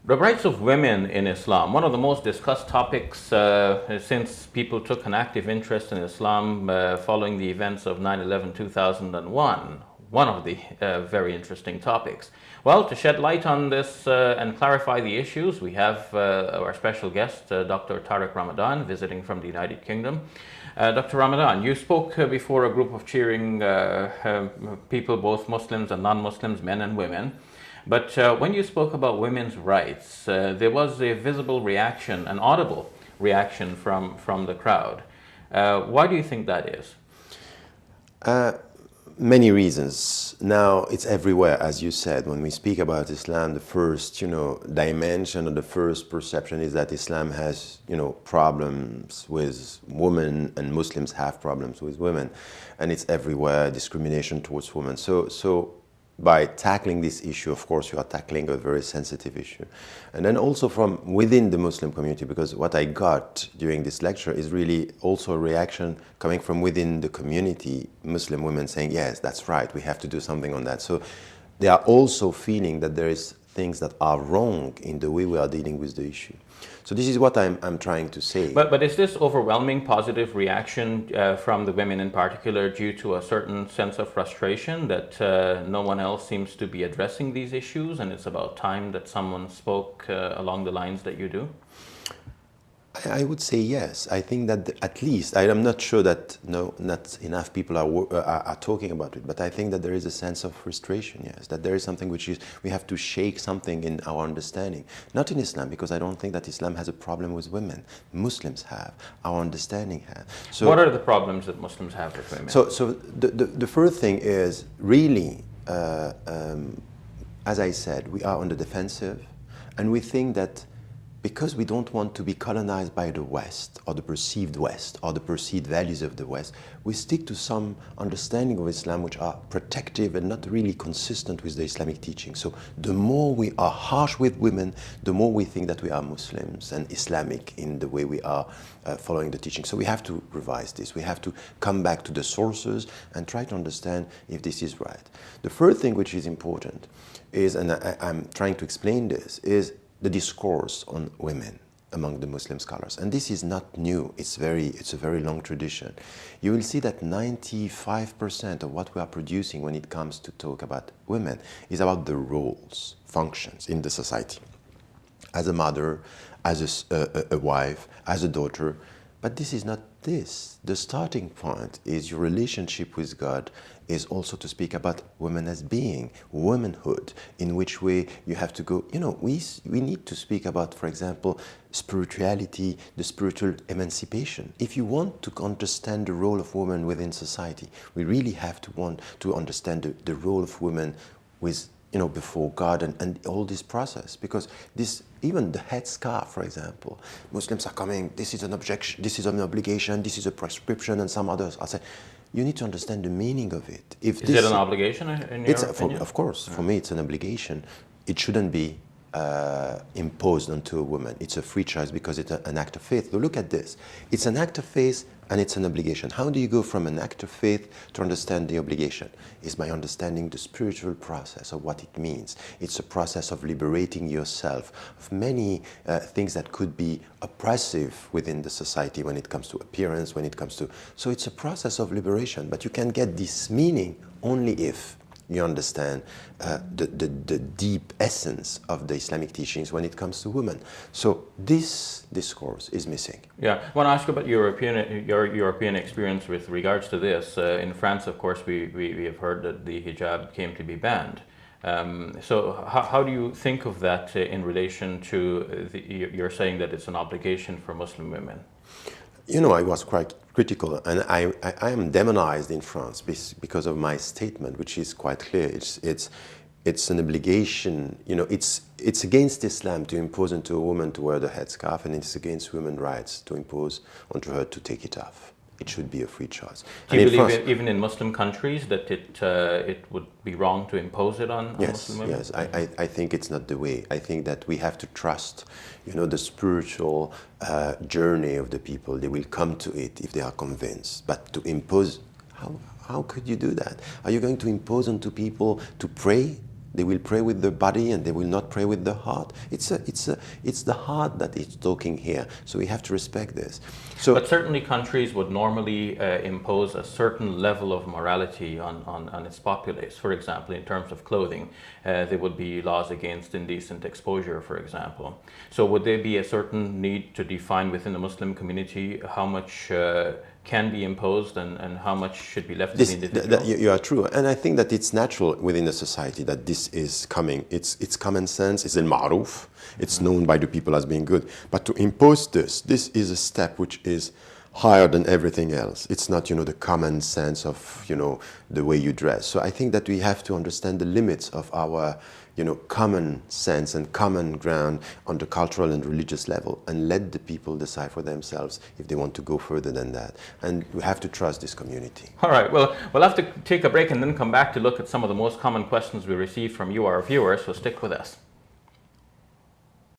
The rights of women in Islam, one of the most discussed topics since people took an active interest in Islam following the events of 9/11 2001. One of the very interesting topics. Well, to shed light on this and clarify the issues, we have our special guest, Dr. Tariq Ramadan, visiting from the United Kingdom. Dr. Ramadan, you spoke before a group of cheering people, both Muslims and non-Muslims, men and women. But when you spoke about women's rights, there was a visible reaction, an audible reaction from the crowd. Why do you think that is? Many reasons. Now, it's everywhere, as you said. When we speak about Islam, the first, dimension or the first perception is that Islam has, problems with women, and Muslims have problems with women, and it's everywhere, discrimination towards women. So by tackling this issue, of course, you are tackling a very sensitive issue. And then also from within the Muslim community, because what I got during this lecture is really also a reaction coming from within the community, Muslim women saying, yes, that's right, we have to do something on that. So they are also feeling that there is things that are wrong in the way we are dealing with the issue. So this is what I'm trying to say. But is this overwhelming positive reaction from the women in particular due to a certain sense of frustration that no one else seems to be addressing these issues, and it's about time that someone spoke along the lines that you do? I would say yes. I think that at least, I am not sure that not enough people are talking about it, but I think that there is a sense of frustration, yes, that there is something which is, we have to shake something in our understanding. Not in Islam, because I don't think that Islam has a problem with women. Muslims have, our understanding has. So what are the problems that Muslims have with women? So the first thing is really, as I said, we are on the defensive, and we think that because we don't want to be colonized by the West or the perceived values of the West, we stick to some understanding of Islam which are protective and not really consistent with the Islamic teaching. So the more we are harsh with women, the more we think that we are Muslims and Islamic in the way we are following the teaching. So we have to revise this. We have to come back to the sources and try to understand if this is right. The first thing which is important is, and I'm trying to explain this, is the discourse on women among the Muslim scholars. And this is not new, it's a very long tradition. You will see that 95% of what we are producing when it comes to talk about women is about the roles, functions in the society. As a mother, as a wife, as a daughter. But this is not this. The starting point is your relationship with God is also to speak about women as being, womanhood, in which way you have to go. We need to speak about, for example, spirituality, the spiritual emancipation. If you want to understand the role of women within society, we really have to want to understand the role of women with, before God and all this process. Because even the headscarf, for example, Muslims are coming, this is an objection, this is an obligation, this is a prescription, and some others are saying, you need to understand the meaning of it. Is it an obligation in your opinion? Of course, for me it's an obligation. It shouldn't be imposed onto a woman. It's a free choice because it's an act of faith. So look at this. It's an act of faith and it's an obligation. How do you go from an act of faith to understand the obligation? Is by understanding the spiritual process of what it means. It's a process of liberating yourself of many things that could be oppressive within the society when it comes to appearance, when it comes to... So it's a process of liberation, but you can get this meaning only if you understand the deep essence of the Islamic teachings when it comes to women. So this discourse is missing. Yeah, I want to ask about your European experience with regards to this. In France, of course, we have heard that the hijab came to be banned. So how do you think of that in relation to you're saying that it's an obligation for Muslim women? I was quite critical, and I am demonized in France because of my statement, which is quite clear. It's an obligation. It's against Islam to impose onto a woman to wear the headscarf, and it's against women's rights to impose onto her to take it off. It should be a free choice. Do you believe even in Muslim countries that it would be wrong to impose it on Muslim women? Yes, I think it's not the way. I think that we have to trust, the spiritual journey of the people. They will come to it if they are convinced. But to impose, how could you do that? Are you going to impose onto people to pray They will pray with the body and they will not pray with the heart. It's the heart that is talking here. So we have to respect this. So, but certainly countries would normally impose a certain level of morality on its populace. For example, in terms of clothing, there would be laws against indecent exposure, for example. So would there be a certain need to define within the Muslim community how much can be imposed and how much should be left to the individual? You are true. And I think that it's natural within a society that this is coming. It's common sense, it's al-ma'ruf. It's known by the people as being good. But to impose this is a step which is higher than everything else. It's not, the common sense of, the way you dress. So I think that we have to understand the limits of our, common sense and common ground on the cultural and religious level, and let the people decide for themselves if they want to go further than that. And we have to trust this community. All right, well, we'll have to take a break and then come back to look at some of the most common questions we receive from you, our viewers, so stick with us.